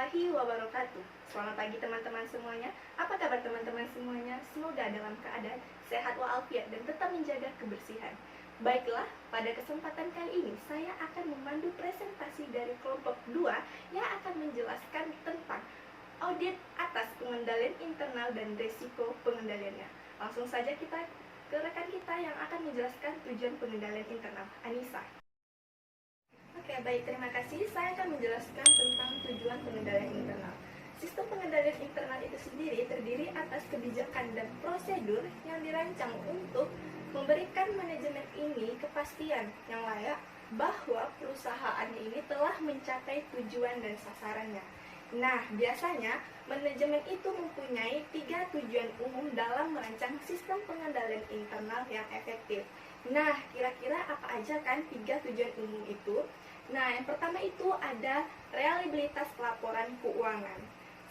warahmatullahi wabarakatuh. Selamat pagi teman-teman semuanya. Apa kabar teman-teman semuanya? Semoga dalam keadaan sehat walafiat dan tetap menjaga kebersihan. Baiklah, pada kesempatan kali ini saya akan memandu presentasi dari kelompok 2 yang akan menjelaskan tentang audit atas pengendalian internal dan risiko pengendaliannya. Langsung saja kita ke rekan kita yang akan menjelaskan tujuan pengendalian internal, Anissa. Oke, baik, terima kasih. Saya akan menjelaskan tentang tujuan pengendalian internal. Sistem pengendalian internal itu sendiri terdiri atas kebijakan dan prosedur yang dirancang untuk memberikan manajemen ini kepastian yang layak bahwa perusahaannya ini telah mencapai tujuan dan sasarannya. Nah, biasanya manajemen itu mempunyai 3 tujuan umum dalam merancang sistem pengendalian internal yang efektif. Nah, kira-kira apa aja kan 3 tujuan umum itu? Nah, yang pertama itu ada reliabilitas pelaporan keuangan.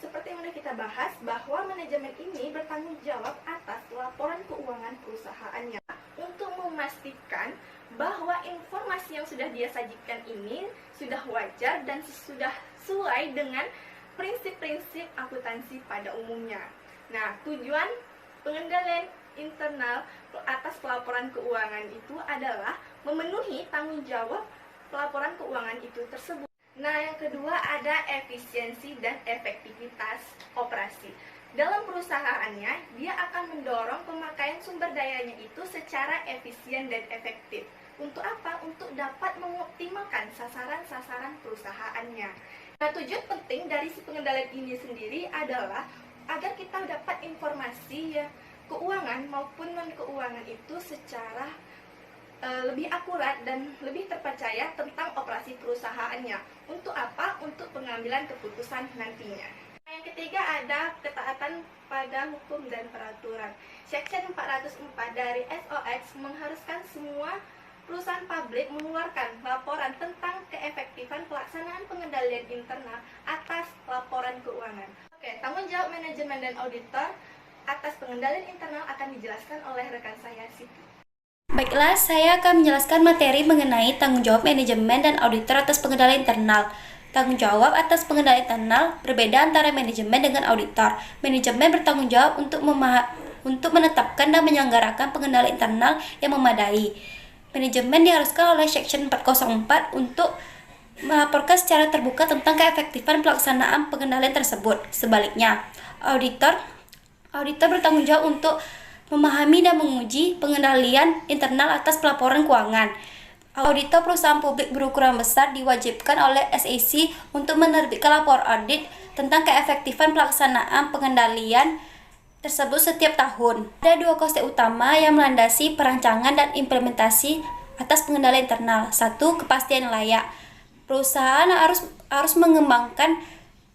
Seperti yang sudah kita bahas, bahwa manajemen ini bertanggung jawab atas laporan keuangan perusahaannya untuk memastikan bahwa informasi yang sudah dia sajikan ini sudah wajar dan sudah sesuai dengan prinsip-prinsip akuntansi pada umumnya. Nah, tujuan pengendalian internal atas pelaporan keuangan itu adalah memenuhi tanggung jawab pelaporan keuangan itu tersebut. Nah, yang kedua ada efisiensi dan efektivitas operasi. Dalam perusahaannya, dia akan mendorong pemakaian sumber dayanya itu secara efisien dan efektif. Untuk apa? Untuk dapat mengoptimalkan sasaran-sasaran perusahaannya. Nah, tujuan penting dari si pengendalian ini sendiri adalah agar kita dapat informasi ya keuangan maupun non-keuangan itu secara lebih akurat dan lebih terpercaya tentang operasi perusahaannya. Untuk apa? Untuk pengambilan keputusan nantinya. Yang ketiga ada ketaatan pada hukum dan peraturan. Section 404 dari SOX mengharuskan semua perusahaan publik mengeluarkan laporan tentang keefektifan pelaksanaan pengendalian internal atas laporan keuangan. Oke, tanggung jawab manajemen dan auditor atas pengendalian internal akan dijelaskan oleh rekan saya, Siti. Baiklah, saya akan menjelaskan materi mengenai tanggung jawab manajemen dan auditor atas pengendalian internal. Tanggung jawab atas pengendalian internal berbeda antara manajemen dengan auditor. Manajemen bertanggung jawab untuk menetapkan dan menyelenggarakan pengendalian internal yang memadai. Manajemen diharuskan oleh Section 404 untuk melaporkan secara terbuka tentang keefektifan pelaksanaan pengendalian tersebut. Sebaliknya, auditor bertanggung jawab untuk memahami dan menguji pengendalian internal atas pelaporan keuangan. Auditor perusahaan publik berukuran besar diwajibkan oleh SEC untuk menerbitkan lapor audit tentang keefektifan pelaksanaan pengendalian tersebut setiap tahun. Ada 2 konsep utama yang melandasi perancangan dan implementasi atas pengendalian internal. 1. Kepastian layak. Perusahaan harus mengembangkan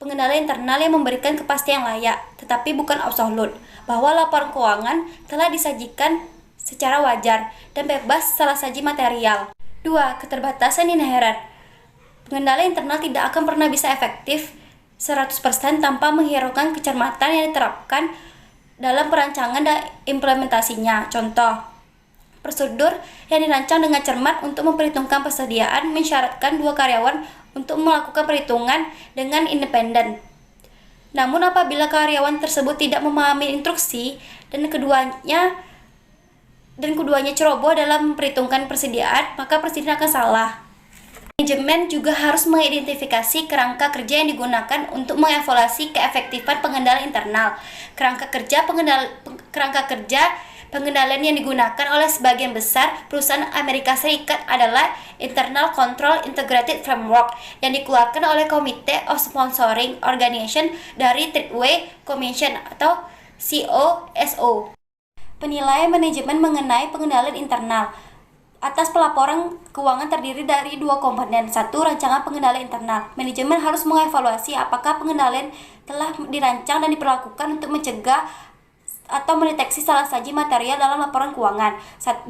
pengendalian internal yang memberikan kepastian layak, tetapi bukan absolut, bahwa laporan keuangan telah disajikan secara wajar dan bebas salah saji material. 2. Keterbatasan inheren. Pengendalian internal tidak akan pernah bisa efektif 100% tanpa menghiraukan kecermatan yang diterapkan dalam perancangan dan implementasinya. Contoh, prosedur yang dirancang dengan cermat untuk memperhitungkan persediaan mensyaratkan 2 karyawan untuk melakukan perhitungan dengan independen. Namun apabila karyawan tersebut tidak memahami instruksi dan keduanya ceroboh dalam memperhitungkan persediaan, maka persediaan akan salah. Manajemen juga harus mengidentifikasi kerangka kerja yang digunakan untuk mengevaluasi keefektifan pengendalian internal. Kerangka kerja pengendalian yang digunakan oleh sebagian besar perusahaan Amerika Serikat adalah Internal Control Integrated Framework yang dikeluarkan oleh Committee of Sponsoring Organization dari Trade Commission atau COSO. Penilaian manajemen mengenai pengendalian internal atas pelaporan keuangan terdiri dari 2 komponen. 1. Rancangan pengendalian internal. Manajemen harus mengevaluasi apakah pengendalian telah dirancang dan diperlakukan untuk mencegah atau mendeteksi salah saji material dalam laporan keuangan. 2.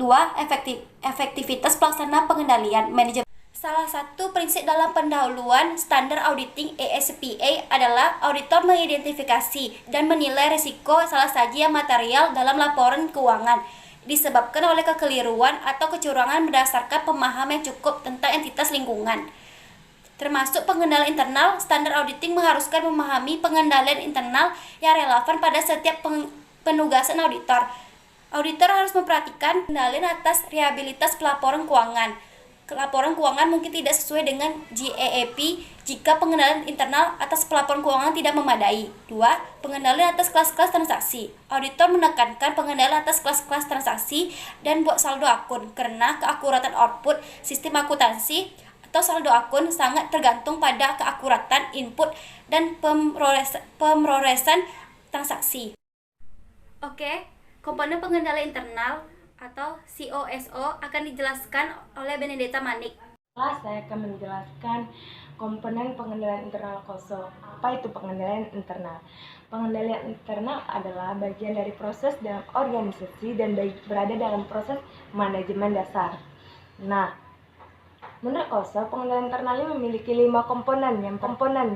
Efektivitas pelaksanaan pengendalian. Manajemen. Salah satu prinsip dalam pendahuluan standar auditing ASPA adalah auditor mengidentifikasi dan menilai risiko salah saji material dalam laporan keuangan disebabkan oleh kekeliruan atau kecurangan berdasarkan pemahaman yang cukup tentang entitas lingkungan. Termasuk pengendalian internal, standar auditing mengharuskan memahami pengendalian internal yang relevan pada setiap penugasan auditor. Auditor harus memperhatikan pengendalian atas reliabilitas pelaporan keuangan. Laporan keuangan mungkin tidak sesuai dengan GAAP jika pengendalian internal atas pelaporan keuangan tidak memadai. 2. Pengendalian atas kelas-kelas transaksi. Auditor menekankan pengendalian atas kelas-kelas transaksi dan buat saldo akun karena keakuratan output sistem akuntansi atau saldo akun sangat tergantung pada keakuratan input dan pemrosesan transaksi. Oke, komponen pengendalian internal atau COSO akan dijelaskan oleh Benedetta Manik. Saya akan menjelaskan komponen pengendalian internal COSO. Apa itu pengendalian internal? Pengendalian internal adalah bagian dari proses dalam organisasi dan berada dalam proses manajemen dasar. Nah, menurut COSO, pengendalian internal ini memiliki 5 komponen.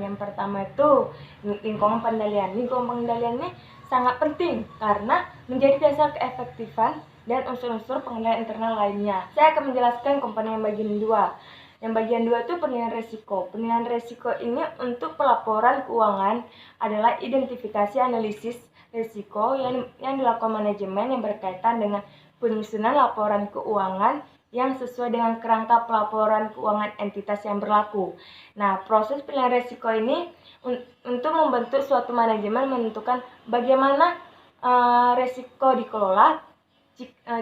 Yang pertama itu lingkungan pengendalian. Lingkungan pengendalian ini sangat penting karena menjadi dasar keefektifan dan unsur-unsur pengendalian internal lainnya. Saya akan menjelaskan komponen yang bagian 2. Yang bagian 2 itu penilaian resiko. Penilaian resiko ini untuk pelaporan keuangan adalah identifikasi analisis resiko yang dilakukan manajemen yang berkaitan dengan penyusunan laporan keuangan yang sesuai dengan kerangka pelaporan keuangan entitas yang berlaku. Nah, proses penilaian resiko ini untuk membentuk suatu manajemen menentukan bagaimana resiko dikelola.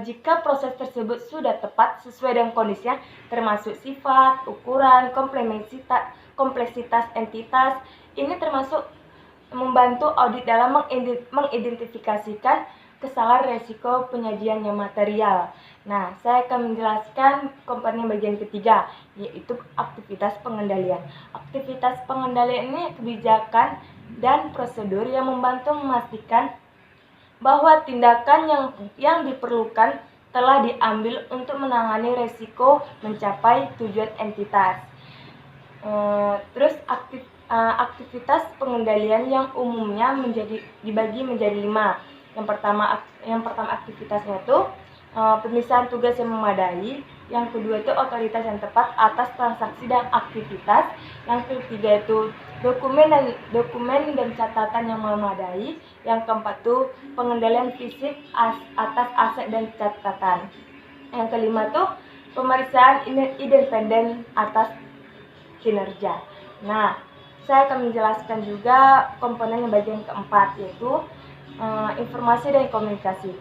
Jika proses tersebut sudah tepat sesuai dengan kondisinya, termasuk sifat, ukuran, kompleksitas entitas, ini termasuk membantu audit dalam mengidentifikasikan kesalahan resiko penyajian yang material. Nah, saya akan menjelaskan komponen bagian ketiga, yaitu aktivitas pengendalian. Aktivitas pengendalian ini kebijakan dan prosedur yang membantu memastikan bahwa tindakan yang diperlukan telah diambil untuk menangani resiko mencapai tujuan entitas. Aktivitas pengendalian yang umumnya dibagi menjadi 5. Yang pertama aktivitasnya itu pemisahan tugas yang memadai. Yang kedua itu otoritas yang tepat atas transaksi dan aktivitas. Yang ketiga itu dokumen dan catatan yang memadai. Yang keempat itu pengendalian fisik atas aset dan catatan. Yang kelima itu pemeriksaan independen atas kinerja. Nah, saya akan menjelaskan juga komponen yang bagian keempat, yaitu informasi dan komunikasi.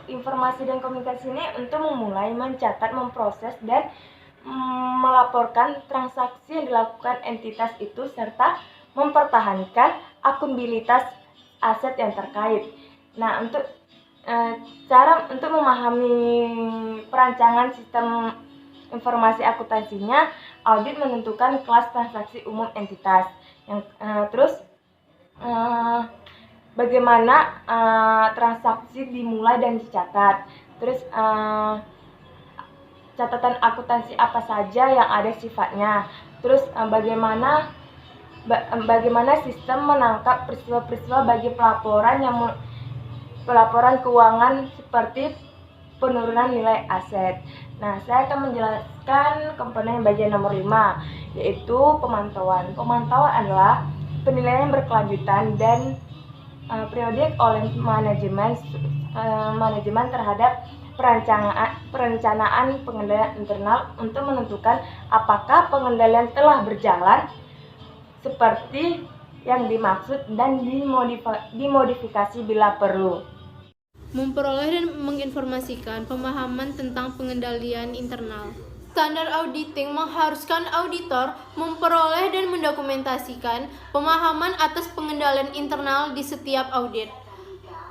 Informasi dan komunikasi ini untuk memulai, mencatat, memproses, dan melaporkan transaksi yang dilakukan entitas itu serta mempertahankan akuntabilitas aset yang terkait. Nah, cara untuk memahami perancangan sistem informasi akuntansinya, audit menentukan kelas transaksi umum entitas. Bagaimana transaksi dimulai dan dicatat. Catatan akuntansi apa saja yang ada sifatnya. Bagaimana sistem menangkap peristiwa-peristiwa bagi pelaporan keuangan seperti penurunan nilai aset. Nah, saya akan menjelaskan komponen bagian nomor 5, yaitu pemantauan. Pemantauan adalah penilaian berkelanjutan dan periodik oleh manajemen terhadap perencanaan pengendalian internal untuk menentukan apakah pengendalian telah berjalan seperti yang dimaksud dan dimodifikasi bila perlu. Memperoleh dan menginformasikan pemahaman tentang pengendalian internal. Standar auditing mengharuskan auditor memperoleh dan mendokumentasikan pemahaman atas pengendalian internal di setiap audit.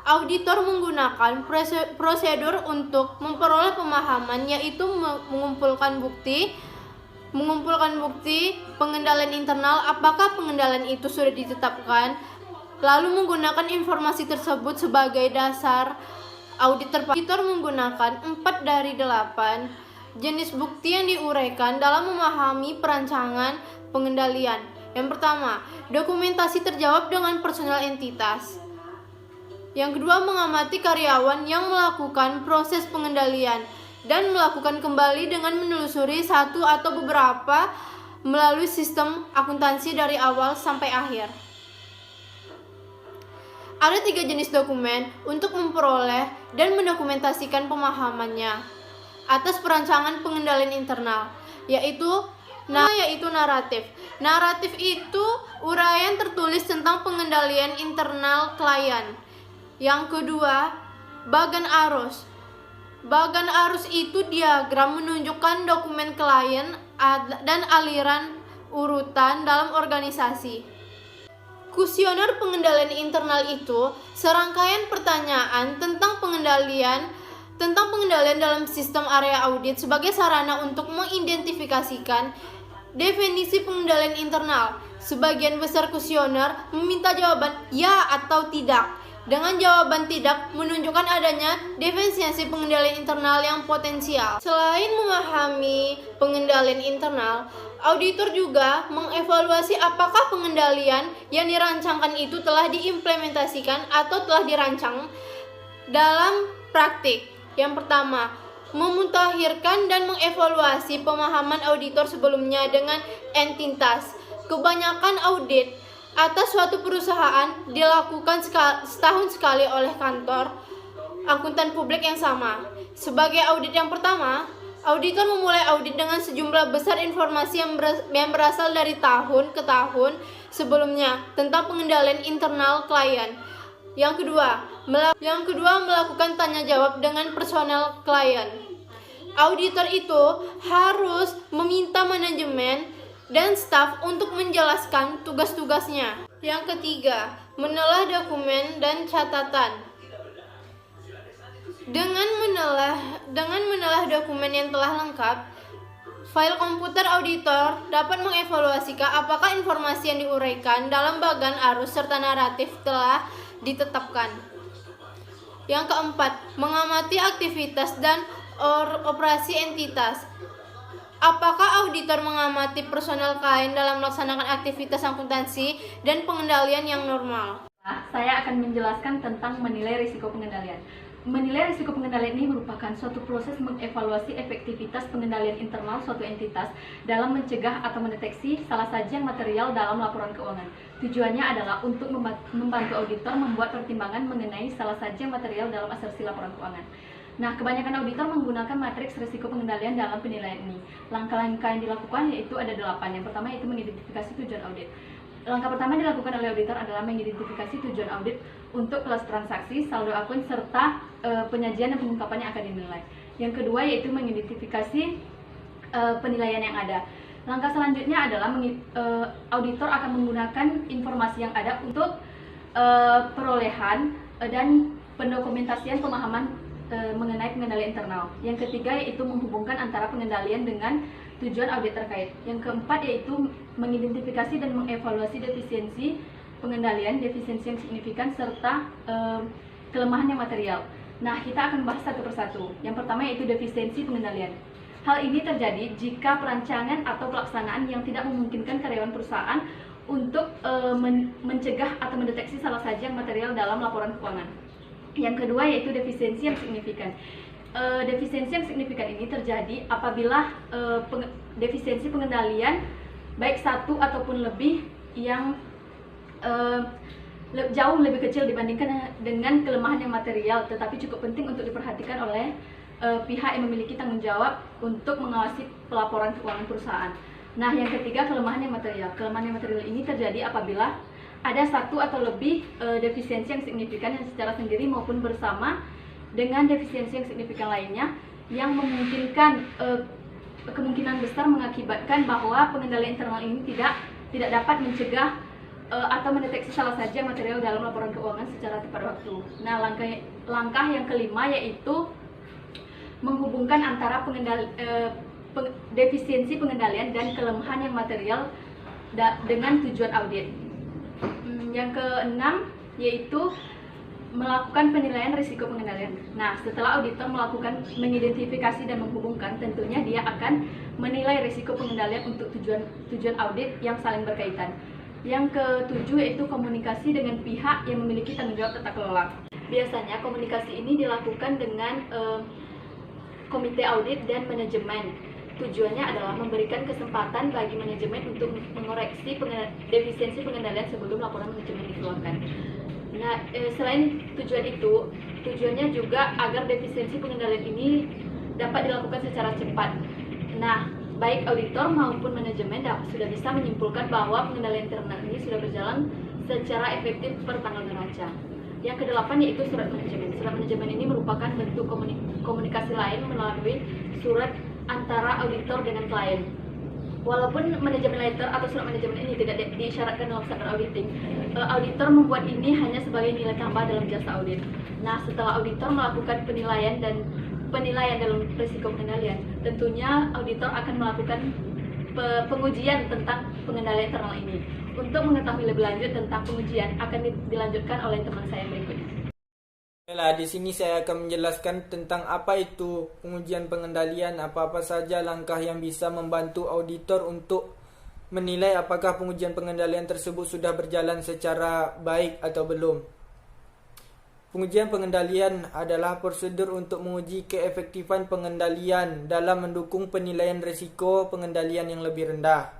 Auditor menggunakan prosedur untuk memperoleh pemahaman, yaitu mengumpulkan bukti pengendalian internal, apakah pengendalian itu sudah ditetapkan, lalu menggunakan informasi tersebut sebagai dasar audit. Auditor menggunakan 4 dari 8 jenis bukti yang diuraikan dalam memahami perancangan pengendalian. Yang pertama, dokumentasi terjawab dengan personal entitas. Yang kedua, mengamati karyawan yang melakukan proses pengendalian dan melakukan kembali dengan menelusuri satu atau beberapa melalui sistem akuntansi dari awal sampai akhir. Ada 3 jenis dokumen untuk memperoleh dan mendokumentasikan pemahamannya atas perancangan pengendalian internal, yaitu naratif. Naratif itu uraian tertulis tentang pengendalian internal klien. Yang kedua, bagan arus. Bagan arus itu diagram menunjukkan dokumen klien dan aliran urutan dalam organisasi. Kuesioner pengendalian internal itu serangkaian pertanyaan tentang pengendalian dalam sistem area audit sebagai sarana untuk mengidentifikasikan definisi pengendalian internal. Sebagian besar kuesioner meminta jawaban ya atau tidak. Dengan jawaban tidak menunjukkan adanya defisiensi pengendalian internal yang potensial. Selain memahami pengendalian internal, auditor juga mengevaluasi apakah pengendalian yang dirancangkan itu telah diimplementasikan atau telah dirancang dalam praktik. Yang pertama, memutakhirkan dan mengevaluasi pemahaman auditor sebelumnya dengan entitas. Kebanyakan audit atas suatu perusahaan dilakukan setahun sekali oleh kantor akuntan publik yang sama. Sebagai audit yang pertama, auditor memulai audit dengan sejumlah besar informasi yang berasal dari tahun ke tahun sebelumnya tentang pengendalian internal klien. Yang kedua, melakukan tanya jawab dengan personel klien. Auditor itu harus meminta manajemen dan staf untuk menjelaskan tugas-tugasnya. Yang ketiga, menelaah dokumen dan catatan. Dengan menelah dokumen yang telah lengkap, file komputer auditor dapat mengevaluasikan apakah informasi yang diuraikan dalam bagan arus serta naratif telah ditetapkan. Yang keempat, mengamati aktivitas dan operasi entitas. Apakah auditor mengamati personel klien dalam melaksanakan aktivitas akuntansi dan pengendalian yang normal? Saya akan menjelaskan tentang menilai risiko pengendalian. Menilai risiko pengendalian ini merupakan suatu proses mengevaluasi efektivitas pengendalian internal suatu entitas dalam mencegah atau mendeteksi salah saja material dalam laporan keuangan. Tujuannya adalah untuk membantu auditor membuat pertimbangan mengenai salah saja material dalam asersi laporan keuangan. Nah, kebanyakan auditor menggunakan matriks risiko pengendalian dalam penilaian ini. Langkah-langkah yang dilakukan yaitu ada 8. Yang pertama yaitu mengidentifikasi tujuan audit. Langkah pertama yang dilakukan oleh auditor adalah mengidentifikasi tujuan audit untuk kelas transaksi, saldo akun, serta penyajian dan pengungkapan yang akan dinilai. Yang kedua yaitu mengidentifikasi penilaian yang ada. Langkah selanjutnya adalah auditor akan menggunakan informasi yang ada untuk perolehan dan pendokumentasian pemahaman mengenai pengendalian internal. Yang ketiga yaitu menghubungkan antara pengendalian dengan tujuan audit terkait. Yang keempat yaitu mengidentifikasi dan mengevaluasi defisiensi pengendalian, defisiensi yang signifikan, serta kelemahan yang material. Nah, kita akan bahas satu persatu. Yang pertama yaitu defisiensi pengendalian. Hal ini terjadi jika perancangan atau pelaksanaan yang tidak memungkinkan karyawan perusahaan untuk mencegah atau mendeteksi salah saja material dalam laporan keuangan. Yang kedua yaitu defisiensi yang signifikan. Defisiensi yang signifikan ini terjadi apabila defisiensi pengendalian baik satu ataupun lebih yang jauh lebih kecil dibandingkan dengan kelemahan yang material, tetapi cukup penting untuk diperhatikan oleh pihak yang memiliki tanggung jawab untuk mengawasi pelaporan keuangan perusahaan. Nah, yang ketiga kelemahan yang material. Kelemahan yang material ini terjadi apabila ada satu atau lebih defisiensi yang signifikan yang secara sendiri maupun bersama dengan defisiensi yang signifikan lainnya yang memungkinkan kemungkinan besar mengakibatkan bahwa pengendalian internal ini tidak dapat mencegah atau mendeteksi salah saja material dalam laporan keuangan secara tepat waktu. Nah, langkah yang kelima yaitu menghubungkan antara defisiensi pengendalian dan kelemahan yang material dengan tujuan audit. Yang keenam yaitu melakukan penilaian risiko pengendalian. Nah, setelah auditor mengidentifikasi dan menghubungkan, tentunya dia akan menilai risiko pengendalian untuk tujuan audit yang saling berkaitan. Yang ketujuh yaitu komunikasi dengan pihak yang memiliki tanggung jawab tata kelola. Biasanya komunikasi ini dilakukan dengan komite audit dan manajemen. tujuannya adalah memberikan kesempatan bagi manajemen untuk mengoreksi defisiensi pengendalian sebelum laporan manajemen dikeluarkan. Nah, selain tujuan itu, tujuannya juga agar defisiensi pengendalian ini dapat dilakukan secara cepat. Nah, baik auditor maupun manajemen sudah bisa menyimpulkan bahwa pengendalian internal ini sudah berjalan secara efektif per tanggal neraca. Yang kedelapan yaitu surat manajemen. Surat manajemen ini merupakan bentuk komunikasi lain melalui surat antara auditor dengan klien. Walaupun manajemen letter atau surat manajemen ini tidak disyaratkan dalam standar auditing, auditor membuat ini hanya sebagai nilai tambah dalam jasa audit. Nah, setelah auditor melakukan penilaian dalam risiko pengendalian, tentunya auditor akan melakukan pengujian tentang pengendalian internal ini. Untuk mengetahui lebih lanjut tentang pengujian akan dilanjutkan oleh teman saya berikutnya. Di sini saya akan menjelaskan tentang apa itu pengujian pengendalian, apa-apa saja langkah yang bisa membantu auditor untuk menilai apakah pengujian pengendalian tersebut sudah berjalan secara baik atau belum. Pengujian pengendalian adalah prosedur untuk menguji keefektifan pengendalian dalam mendukung penilaian risiko pengendalian yang lebih rendah.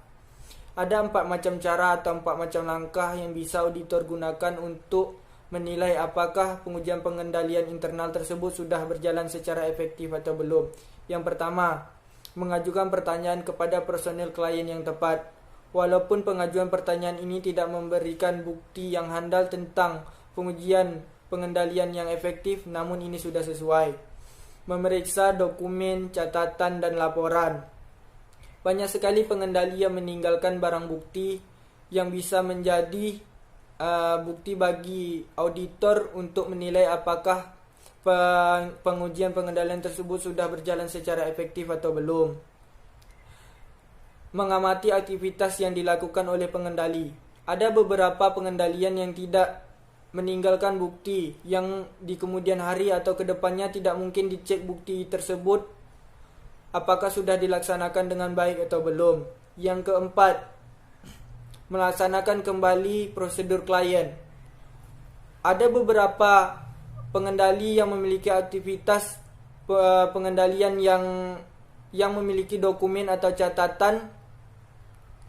Ada 4 macam cara atau 4 macam langkah yang bisa auditor gunakan untuk menilai apakah pengujian pengendalian internal tersebut sudah berjalan secara efektif atau belum. Yang pertama, mengajukan pertanyaan kepada personil klien yang tepat. Walaupun pengajuan pertanyaan ini tidak memberikan bukti yang handal tentang pengujian pengendalian yang efektif, namun ini sudah sesuai. Memeriksa dokumen, catatan, dan laporan. Banyak sekali pengendali yang meninggalkan barang bukti yang bisa menjadi bukti bagi auditor untuk menilai apakah pengujian pengendalian tersebut sudah berjalan secara efektif atau belum. Mengamati aktivitas yang dilakukan oleh pengendali. Ada beberapa pengendalian yang tidak meninggalkan bukti yang di kemudian hari atau kedepannya tidak mungkin dicek bukti tersebut apakah sudah dilaksanakan dengan baik atau belum. Yang keempat, melaksanakan kembali prosedur klien. Ada beberapa pengendali yang memiliki aktivitas pengendalian yang memiliki dokumen atau catatan,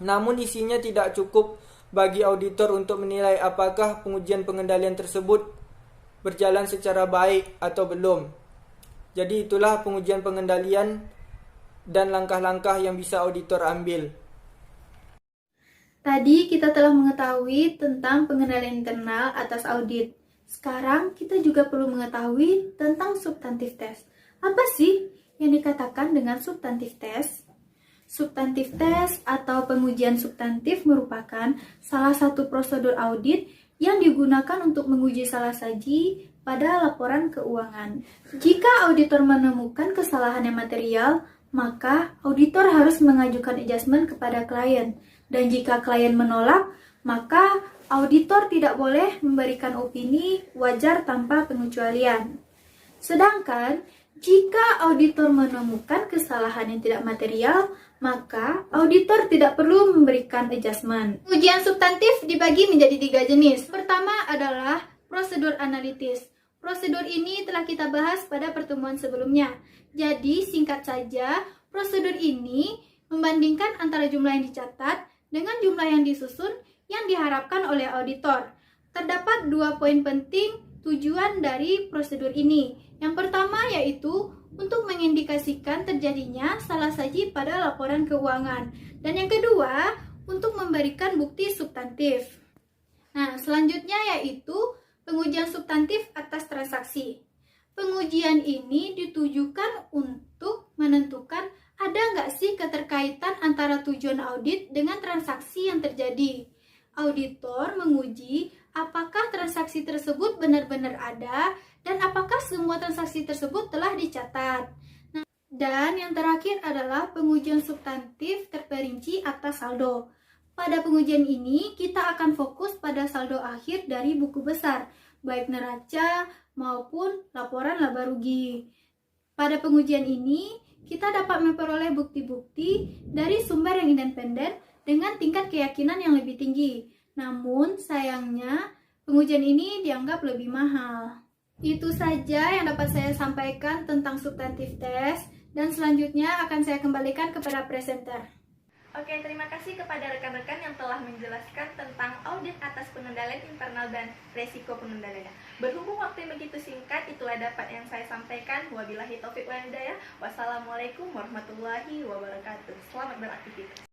namun isinya tidak cukup bagi auditor untuk menilai apakah pengujian pengendalian tersebut berjalan secara baik atau belum. Jadi itulah pengujian pengendalian dan langkah-langkah yang bisa auditor ambil. Tadi kita telah mengetahui tentang pengendalian internal atas audit. Sekarang kita juga perlu mengetahui tentang substantif test. Apa sih yang dikatakan dengan substantif test? Substantif test atau pengujian substantif merupakan salah satu prosedur audit yang digunakan untuk menguji salah saji pada laporan keuangan. Jika auditor menemukan kesalahan yang material, maka auditor harus mengajukan adjustment kepada klien. Dan jika klien menolak, maka auditor tidak boleh memberikan opini wajar tanpa pengecualian. Sedangkan, jika auditor menemukan kesalahan yang tidak material, maka auditor tidak perlu memberikan adjustment. Ujian substantif dibagi menjadi 3 jenis. Pertama adalah prosedur analitis. Prosedur ini telah kita bahas pada pertemuan sebelumnya. Jadi, singkat saja, prosedur ini membandingkan antara jumlah yang dicatat dengan jumlah yang disusun yang diharapkan oleh auditor. Terdapat 2 poin penting tujuan dari prosedur ini. Yang pertama yaitu untuk mengindikasikan terjadinya salah saji pada laporan keuangan. Dan yang kedua, untuk memberikan bukti substantif. Nah, selanjutnya yaitu pengujian substantif atas transaksi. Pengujian ini ditujukan untuk menentukan ada nggak sih keterkaitan antara tujuan audit dengan transaksi yang terjadi. Auditor menguji apakah transaksi tersebut benar-benar ada dan apakah semua transaksi tersebut telah dicatat. Nah, dan yang terakhir adalah pengujian substantif terperinci atas saldo. Pada pengujian ini, kita akan fokus pada saldo akhir dari buku besar, baik neraca maupun laporan laba rugi. Pada pengujian ini, kita dapat memperoleh bukti-bukti dari sumber yang independen dengan tingkat keyakinan yang lebih tinggi. Namun, sayangnya, pengujian ini dianggap lebih mahal. Itu saja yang dapat saya sampaikan tentang substantif test. Dan selanjutnya akan saya kembalikan kepada presenter. Oke, terima kasih kepada rekan-rekan yang telah menjelaskan tentang audit atas pengendalian internal dan resiko pengendaliannya. Berhubung waktu yang begitu singkat, itulah dapat yang saya sampaikan. Wabillahi taufiq wal hidayah. Wassalamualaikum warahmatullahi wabarakatuh. Selamat beraktivitas.